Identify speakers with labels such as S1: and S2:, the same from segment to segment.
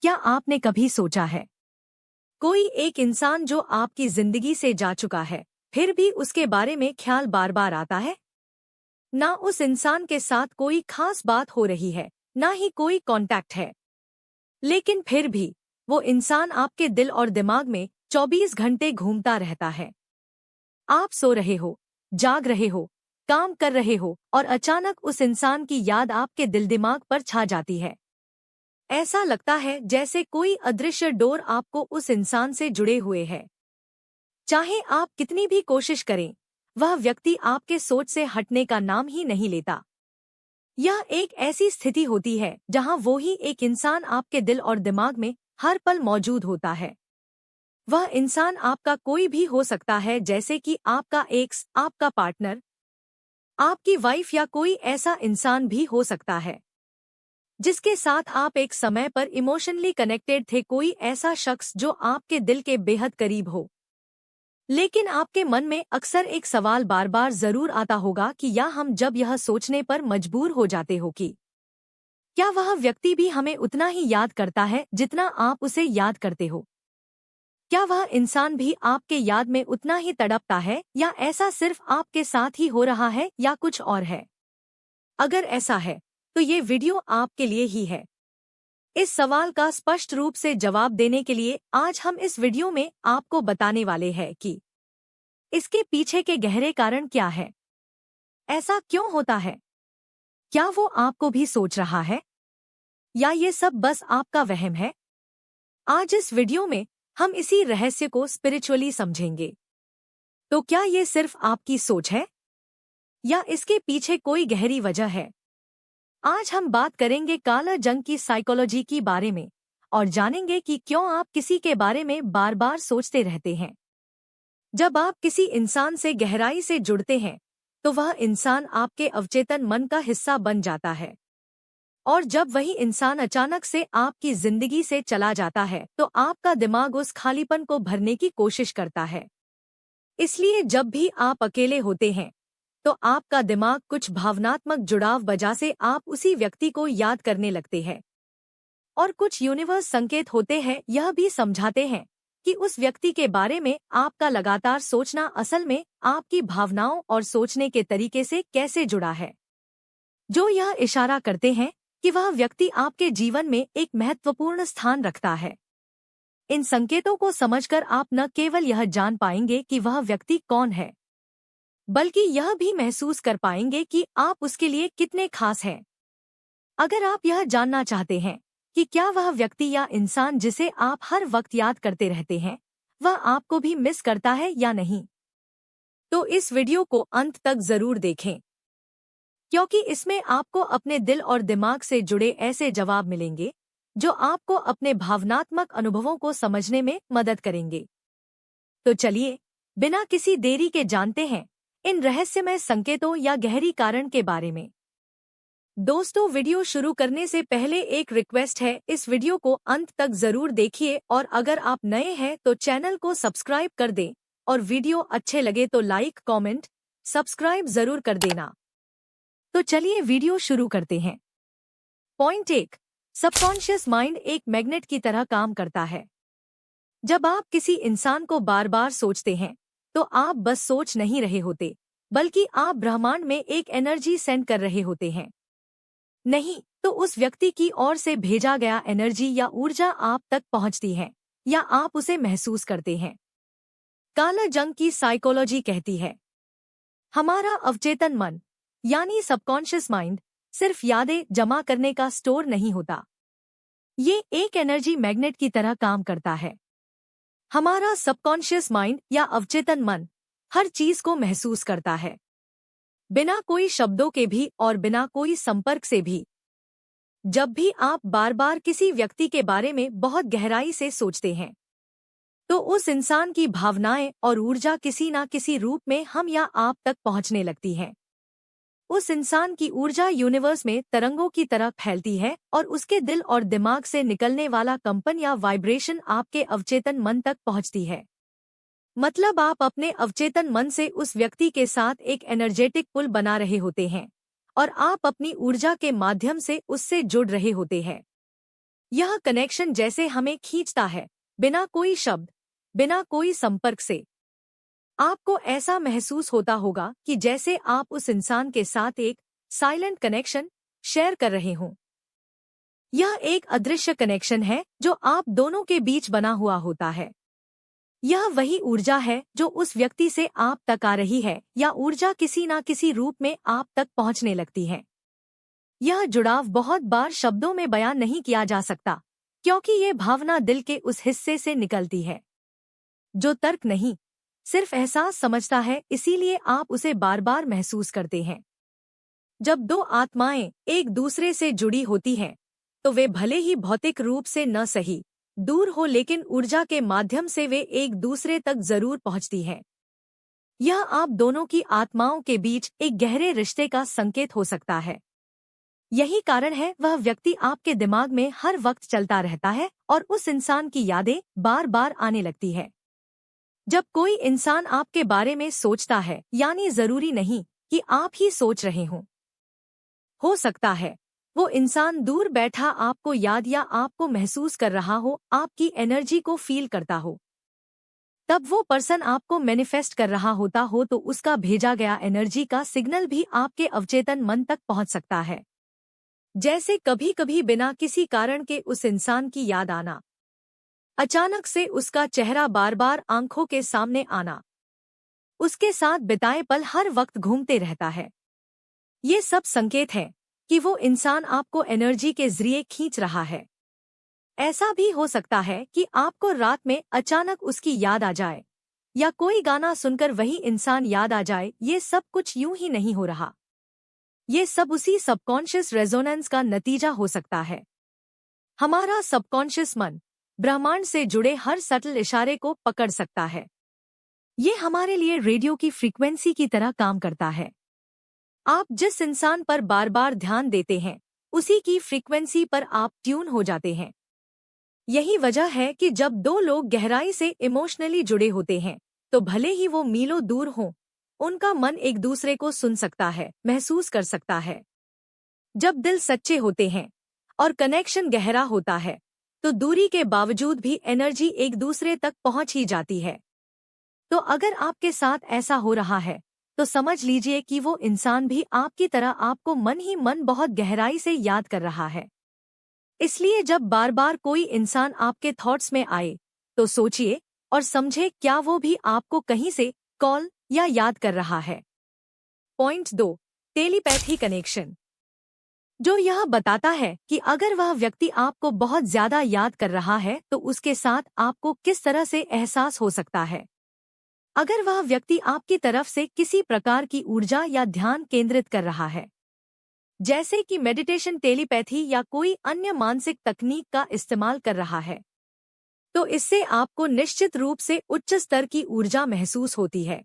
S1: क्या आपने कभी सोचा है, कोई एक इंसान जो आपकी जिंदगी से जा चुका है, फिर भी उसके बारे में ख्याल बार बार आता है? ना उस इंसान के साथ कोई खास बात हो रही है, ना ही कोई कांटेक्ट है, लेकिन फिर भी वो इंसान आपके दिल और दिमाग में 24 घंटे घूमता रहता है। आप सो रहे हो, जाग रहे हो, काम कर रहे हो और अचानक उस इंसान की याद आपके दिल दिमाग पर छा जाती है। ऐसा लगता है जैसे कोई अदृश्य डोर आपको उस इंसान से जुड़े हुए है। चाहे आप कितनी भी कोशिश करें, वह व्यक्ति आपके सोच से हटने का नाम ही नहीं लेता। यह एक ऐसी स्थिति होती है जहां वो ही एक इंसान आपके दिल और दिमाग में हर पल मौजूद होता है। वह इंसान आपका कोई भी हो सकता है, जैसे कि आपका एक्स, आपका पार्टनर, आपकी वाइफ या कोई ऐसा इंसान भी हो सकता है जिसके साथ आप एक समय पर इमोशनली कनेक्टेड थे, कोई ऐसा शख्स जो आपके दिल के बेहद करीब हो। लेकिन आपके मन में अक्सर एक सवाल बार बार जरूर आता होगा कि या हम जब यह सोचने पर मजबूर हो जाते हो कि क्या वह व्यक्ति भी हमें उतना ही याद करता है जितना आप उसे याद करते हो? क्या वह इंसान भी आपके याद में उतना ही तड़पता है, या ऐसा सिर्फ आपके साथ ही हो रहा है या कुछ और है? अगर ऐसा है तो ये वीडियो आपके लिए ही है। इस सवाल का स्पष्ट रूप से जवाब देने के लिए आज हम इस वीडियो में आपको बताने वाले हैं कि इसके पीछे के गहरे कारण क्या है, ऐसा क्यों होता है, क्या वो आपको भी सोच रहा है, या ये सब बस आपका वहम है। आज इस वीडियो में हम इसी रहस्य को स्पिरिचुअली समझेंगे। तो क्या ये सिर्फ आपकी सोच है, या इसके पीछे कोई गहरी वजह है? आज हम बात करेंगे काला जंग की साइकोलॉजी के बारे में और जानेंगे कि क्यों आप किसी के बारे में बार बार सोचते रहते हैं। जब आप किसी इंसान से गहराई से जुड़ते हैं तो वह इंसान आपके अवचेतन मन का हिस्सा बन जाता है, और जब वही इंसान अचानक से आपकी जिंदगी से चला जाता है तो आपका दिमाग उस खालीपन को भरने की कोशिश करता है। इसलिए जब भी आप अकेले होते हैं तो आपका दिमाग कुछ भावनात्मक जुड़ाव वजह से आप उसी व्यक्ति को याद करने लगते हैं, और कुछ यूनिवर्स संकेत होते हैं यह भी समझाते हैं कि उस व्यक्ति के बारे में आपका लगातार सोचना असल में आपकी भावनाओं और सोचने के तरीके से कैसे जुड़ा है, जो यह इशारा करते हैं कि वह व्यक्ति आपके जीवन में एक महत्वपूर्ण स्थान रखता है। इन संकेतों को समझकर आप न केवल यह जान पाएंगे कि वह व्यक्ति कौन है, बल्कि यह भी महसूस कर पाएंगे कि आप उसके लिए कितने खास हैं। अगर आप यह जानना चाहते हैं कि क्या वह व्यक्ति या इंसान जिसे आप हर वक्त याद करते रहते हैं, वह आपको भी मिस करता है या नहीं, तो इस वीडियो को अंत तक जरूर देखें, क्योंकि इसमें आपको अपने दिल और दिमाग से जुड़े ऐसे जवाब मिलेंगे जो आपको अपने भावनात्मक अनुभवों को समझने में मदद करेंगे। तो चलिए बिना किसी देरी के जानते हैं इन रहस्यमय संकेतों या गहरी कारण के बारे में। दोस्तों, वीडियो शुरू करने से पहले एक रिक्वेस्ट है, इस वीडियो को अंत तक जरूर देखिए, और अगर आप नए हैं तो चैनल को सब्सक्राइब कर दें, और वीडियो अच्छे लगे तो लाइक, कमेंट, सब्सक्राइब जरूर कर देना। तो चलिए वीडियो शुरू करते हैं। पॉइंट 1, सबकॉन्शियस माइंड एक मैग्नेट की तरह काम करता है। जब आप किसी इंसान को बार बार सोचते हैं तो आप बस सोच नहीं रहे होते, बल्कि आप ब्रह्मांड में एक एनर्जी सेंड कर रहे होते हैं। नहीं तो उस व्यक्ति की ओर से भेजा गया एनर्जी या ऊर्जा आप तक पहुंचती है, या आप उसे महसूस करते हैं। काला जंग की साइकोलॉजी कहती है, हमारा अवचेतन मन यानी सबकॉन्शियस माइंड सिर्फ यादें जमा करने का स्टोर नहीं होता, ये एक एनर्जी मैग्नेट की तरह काम करता है। हमारा सबकॉन्शियस माइंड या अवचेतन मन हर चीज को महसूस करता है, बिना कोई शब्दों के भी और बिना कोई संपर्क से भी। जब भी आप बार बार किसी व्यक्ति के बारे में बहुत गहराई से सोचते हैं तो उस इंसान की भावनाएं और ऊर्जा किसी न किसी रूप में हम या आप तक पहुंचने लगती हैं। उस इंसान की ऊर्जा यूनिवर्स में तरंगों की तरह फैलती है, और उसके दिल और दिमाग से निकलने वाला कंपन या वाइब्रेशन आपके अवचेतन मन तक पहुंचती है। मतलब आप अपने अवचेतन मन से उस व्यक्ति के साथ एक एनर्जेटिक पुल बना रहे होते हैं, और आप अपनी ऊर्जा के माध्यम से उससे जुड़ रहे होते हैं। यह कनेक्शन जैसे हमें खींचता है, बिना कोई शब्द, बिना कोई संपर्क से। आपको ऐसा महसूस होता होगा कि जैसे आप उस इंसान के साथ एक साइलेंट कनेक्शन शेयर कर रहे हों। यह एक अदृश्य कनेक्शन है जो आप दोनों के बीच बना हुआ होता है। यह वही ऊर्जा है जो उस व्यक्ति से आप तक आ रही है, या ऊर्जा किसी न किसी रूप में आप तक पहुंचने लगती है। यह जुड़ाव बहुत बार शब्दों में बयान नहीं किया जा सकता, क्योंकि ये भावना दिल के उस हिस्से से निकलती है जो तर्क नहीं, सिर्फ एहसास समझता है, इसीलिए आप उसे बार बार महसूस करते हैं। जब दो आत्माएं एक दूसरे से जुड़ी होती हैं, तो वे भले ही भौतिक रूप से न सही दूर हो, लेकिन ऊर्जा के माध्यम से वे एक दूसरे तक जरूर पहुंचती हैं। यह आप दोनों की आत्माओं के बीच एक गहरे रिश्ते का संकेत हो सकता है। यही कारण है वह व्यक्ति आपके दिमाग में हर वक्त चलता रहता है और उस इंसान की यादें बार बार आने लगती है। जब कोई इंसान आपके बारे में सोचता है, यानी जरूरी नहीं कि आप ही सोच रहे हों। हो सकता है वो इंसान दूर बैठा आपको याद या आपको महसूस कर रहा हो, आपकी एनर्जी को फील करता हो। तब वो पर्सन आपको मैनिफेस्ट कर रहा होता हो, तो उसका भेजा गया एनर्जी का सिग्नल भी आपके अवचेतन मन तक पहुंच सकता है। जैसे कभी कभी बिना किसी कारण के उस इंसान की याद आना, अचानक से उसका चेहरा बार बार आंखों के सामने आना, उसके साथ बिताए पल हर वक्त घूमते रहता है। ये सब संकेत है कि वो इंसान आपको एनर्जी के जरिए खींच रहा है। ऐसा भी हो सकता है कि आपको रात में अचानक उसकी याद आ जाए, या कोई गाना सुनकर वही इंसान याद आ जाए। ये सब कुछ यूं ही नहीं हो रहा। ये सब उसी सबकॉन्शियस रेजोनेंस का नतीजा हो सकता है। हमारा सबकॉन्शियस मन ब्रह्मांड से जुड़े हर सटल इशारे को पकड़ सकता है। ये हमारे लिए रेडियो की फ्रीक्वेंसी की तरह काम करता है। आप जिस इंसान पर बार बार ध्यान देते हैं, उसी की फ्रीक्वेंसी पर आप ट्यून हो जाते हैं। यही वजह है कि जब दो लोग गहराई से इमोशनली जुड़े होते हैं, तो भले ही वो मीलों दूर हों, उनका मन एक दूसरे को सुन सकता है, महसूस कर सकता है। जब दिल सच्चे होते हैं और कनेक्शन गहरा होता है, तो दूरी के बावजूद भी एनर्जी एक दूसरे तक पहुंच ही जाती है। तो अगर आपके साथ ऐसा हो रहा है, तो समझ लीजिए कि वो इंसान भी आपकी तरह आपको मन ही मन बहुत गहराई से याद कर रहा है। इसलिए जब बार बार कोई इंसान आपके थॉट्स में आए, तो सोचिए और समझे, क्या वो भी आपको कहीं से कॉल या याद कर रहा है। पॉइंट 2, टेलीपैथी कनेक्शन, जो यह बताता है कि अगर वह व्यक्ति आपको बहुत ज्यादा याद कर रहा है, तो उसके साथ आपको किस तरह से एहसास हो सकता है। अगर वह व्यक्ति आपकी तरफ से किसी प्रकार की ऊर्जा या ध्यान केंद्रित कर रहा है, जैसे कि मेडिटेशन, टेलीपैथी या कोई अन्य मानसिक तकनीक का इस्तेमाल कर रहा है, तो इससे आपको निश्चित रूप से उच्च स्तर की ऊर्जा महसूस होती है।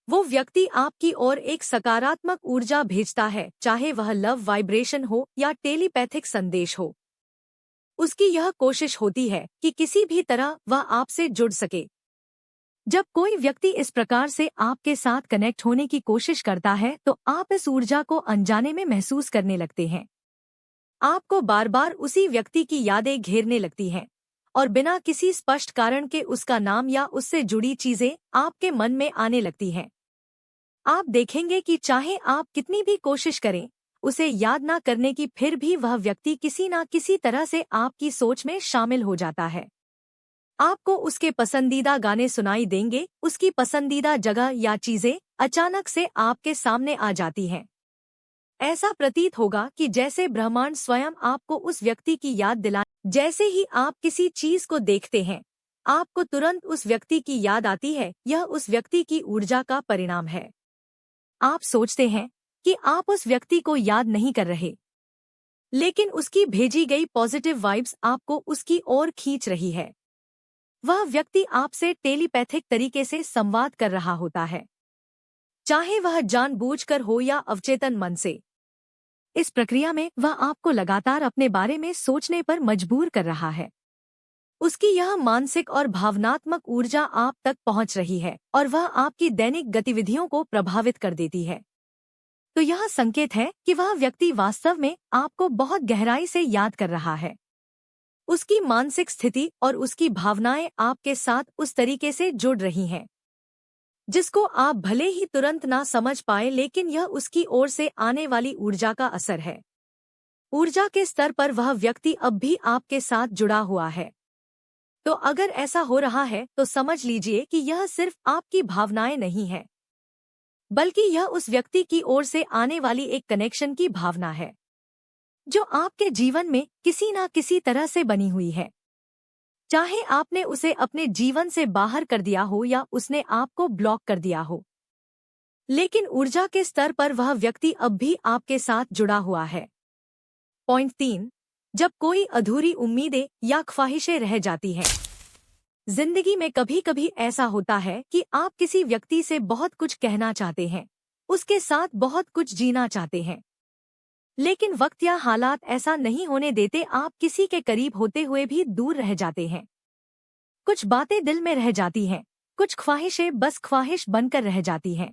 S1: वो व्यक्ति आपकी ओर एक सकारात्मक ऊर्जा भेजता है, चाहे वह लव वाइब्रेशन हो या टेलीपैथिक संदेश हो। उसकी यह कोशिश होती है कि किसी भी तरह वह आपसे जुड़ सके। जब कोई व्यक्ति इस प्रकार से आपके साथ कनेक्ट होने की कोशिश करता है, तो आप इस ऊर्जा को अनजाने में महसूस करने लगते हैं। आपको बार बार उसी व्यक्ति की यादें घेरने लगती हैं, और बिना किसी स्पष्ट कारण के उसका नाम या उससे जुड़ी चीजें आपके मन में आने लगती हैं। आप देखेंगे कि चाहे आप कितनी भी कोशिश करें उसे याद ना करने की, फिर भी वह व्यक्ति किसी न किसी तरह से आपकी सोच में शामिल हो जाता है। आपको उसके पसंदीदा गाने सुनाई देंगे, उसकी पसंदीदा जगह या चीजें अचानक से आपके सामने आ जाती हैं। ऐसा प्रतीत होगा कि जैसे ब्रह्मांड स्वयं आपको उस व्यक्ति की याद दिलाए। जैसे ही आप किसी चीज को देखते हैं, आपको तुरंत उस व्यक्ति की याद आती है। यह उस व्यक्ति की ऊर्जा का परिणाम है। आप सोचते हैं कि आप उस व्यक्ति को याद नहीं कर रहे, लेकिन उसकी भेजी गई पॉजिटिव वाइब्स आपको उसकी ओर खींच रही है। वह व्यक्ति आपसे टेलीपैथिक तरीके से संवाद कर रहा होता है, चाहे वह जानबूझकर हो या अवचेतन मन से। इस प्रक्रिया में वह आपको लगातार अपने बारे में सोचने पर मजबूर कर रहा है। उसकी यह मानसिक और भावनात्मक ऊर्जा आप तक पहुंच रही है, और वह आपकी दैनिक गतिविधियों को प्रभावित कर देती है। तो यह संकेत है कि वह व्यक्ति वास्तव में आपको बहुत गहराई से याद कर रहा है। उसकी मानसिक स्थिति और उसकी भावनाएं आपके साथ उस तरीके से जुड़ रही हैं जिसको आप भले ही तुरंत ना समझ पाए, लेकिन यह उसकी ओर से आने वाली ऊर्जा का असर है। ऊर्जा के स्तर पर वह व्यक्ति अब भी आपके साथ जुड़ा हुआ है। तो अगर ऐसा हो रहा है तो समझ लीजिए कि यह सिर्फ आपकी भावनाएं नहीं है, बल्कि यह उस व्यक्ति की ओर से आने वाली एक कनेक्शन की भावना है जो आपके जीवन में किसी ना किसी तरह से बनी हुई है। चाहे आपने उसे अपने जीवन से बाहर कर दिया हो या उसने आपको ब्लॉक कर दिया हो, लेकिन ऊर्जा के स्तर पर वह व्यक्ति अब भी आपके साथ जुड़ा हुआ है। पॉइंट 3, जब कोई अधूरी उम्मीदें या ख्वाहिशें रह जाती हैं। जिंदगी में कभी कभी ऐसा होता है कि आप किसी व्यक्ति से बहुत कुछ कहना चाहते हैं, उसके साथ बहुत कुछ जीना चाहते हैं, लेकिन वक्त या हालात ऐसा नहीं होने देते। आप किसी के करीब होते हुए भी दूर रह जाते हैं। कुछ बातें दिल में रह जाती हैं, कुछ ख्वाहिशें बस ख्वाहिश बनकर रह जाती हैं।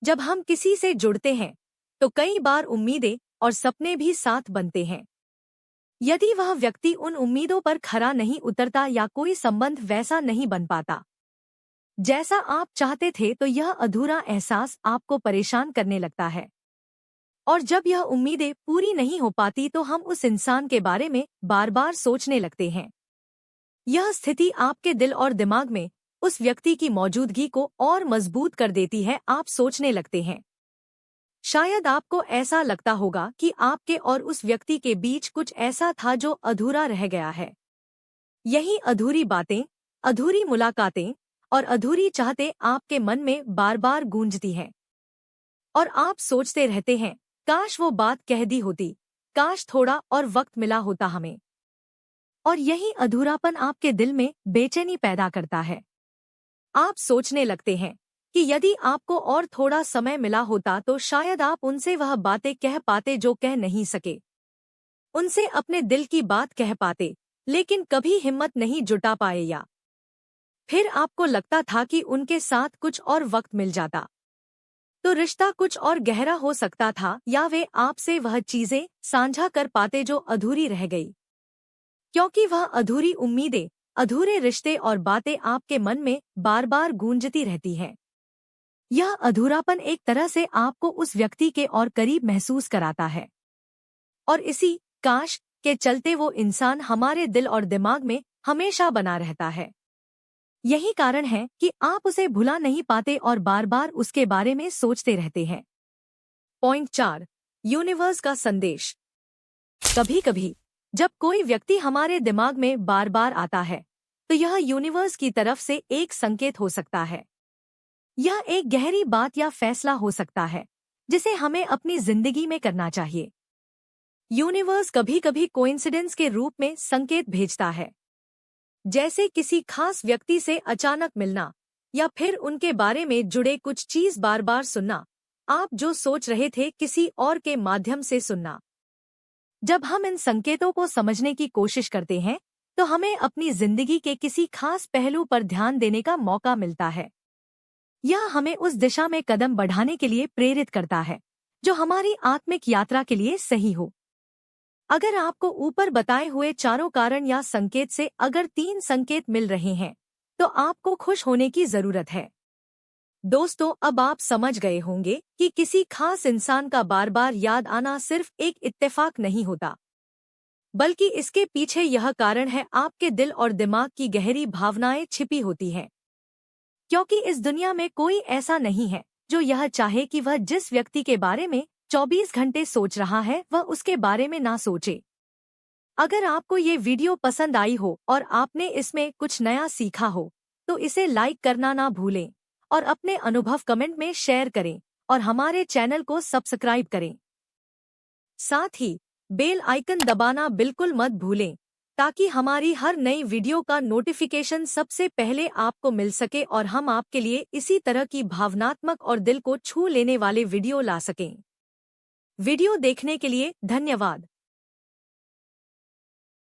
S1: जब हम किसी से जुड़ते हैं तो कई बार उम्मीदें और सपने भी साथ बनते हैं। यदि वह व्यक्ति उन उम्मीदों पर खरा नहीं उतरता या कोई संबंध वैसा नहीं बन पाता जैसा आप चाहते थे, तो यह अधूरा एहसास आपको परेशान करने लगता है। और जब यह उम्मीदें पूरी नहीं हो पाती तो हम उस इंसान के बारे में बार बार सोचने लगते हैं। यह स्थिति आपके दिल और दिमाग में उस व्यक्ति की मौजूदगी को और मजबूत कर देती है। आप सोचने लगते हैं, शायद आपको ऐसा लगता होगा कि आपके और उस व्यक्ति के बीच कुछ ऐसा था जो अधूरा रह गया है। यही अधूरी बातें, अधूरी मुलाकातें और अधूरी चाहतें आपके मन में बार बार गूंजती हैं। और आप सोचते रहते हैं, काश वो बात कह दी होती, काश थोड़ा और वक्त मिला होता हमें। और यही अधूरापन आपके दिल में बेचैनी पैदा करता है। आप सोचने लगते हैं कि यदि आपको और थोड़ा समय मिला होता तो शायद आप उनसे वह बातें कह पाते जो कह नहीं सके, उनसे अपने दिल की बात कह पाते, लेकिन कभी हिम्मत नहीं जुटा पाए। या फिर आपको लगता था कि उनके साथ कुछ और वक्त मिल जाता तो रिश्ता कुछ और गहरा हो सकता था, या वे आपसे वह चीजें साझा कर पाते जो अधूरी रह गई। क्योंकि वह अधूरी उम्मीदें, अधूरे रिश्ते और बातें आपके मन में बार बार गूंजती रहती हैं। यह अधूरापन एक तरह से आपको उस व्यक्ति के और करीब महसूस कराता है, और इसी काश के चलते वो इंसान हमारे दिल और दिमाग में हमेशा बना रहता है। यही कारण है कि आप उसे भुला नहीं पाते और बार बार उसके बारे में सोचते रहते हैं। पॉइंट 4, यूनिवर्स का संदेश। कभी कभी जब कोई व्यक्ति हमारे दिमाग में बार बार आता है तो यह यूनिवर्स की तरफ से एक संकेत हो सकता है। यह एक गहरी बात या फैसला हो सकता है जिसे हमें अपनी जिंदगी में करना चाहिए। यूनिवर्स कभी कभी कोइंसिडेंस के रूप में संकेत भेजता है, जैसे किसी खास व्यक्ति से अचानक मिलना या फिर उनके बारे में जुड़े कुछ चीज बार बार सुनना, आप जो सोच रहे थे किसी और के माध्यम से सुनना। जब हम इन संकेतों को समझने की कोशिश करते हैं तो हमें अपनी जिंदगी के किसी खास पहलू पर ध्यान देने का मौका मिलता है। यह हमें उस दिशा में कदम बढ़ाने के लिए प्रेरित करता है जो हमारी आत्मिक यात्रा के लिए सही हो। अगर आपको ऊपर बताए हुए चारों कारण या संकेत से अगर 3 संकेत मिल रहे हैं तो आपको खुश होने की जरूरत है। दोस्तों, अब आप समझ गए होंगे कि किसी खास इंसान का बार बार याद आना सिर्फ एक इत्तेफाक नहीं होता, बल्कि इसके पीछे यह कारण है आपके दिल और दिमाग की गहरी भावनाएं छिपी होती हैं। क्योंकि इस दुनिया में कोई ऐसा नहीं है जो यह चाहे कि वह जिस व्यक्ति के बारे में 24 घंटे सोच रहा है वह उसके बारे में ना सोचे। अगर आपको ये वीडियो पसंद आई हो और आपने इसमें कुछ नया सीखा हो तो इसे लाइक करना ना भूलें और अपने अनुभव कमेंट में शेयर करें और हमारे चैनल को सब्सक्राइब करें। साथ ही बेल आइकन दबाना बिल्कुल मत भूलें ताकि हमारी हर नई वीडियो का नोटिफिकेशन सबसे पहले आपको मिल सके और हम आपके लिए इसी तरह की भावनात्मक और दिल को छू लेने वाले वीडियो ला सकें। वीडियो देखने के लिए धन्यवाद।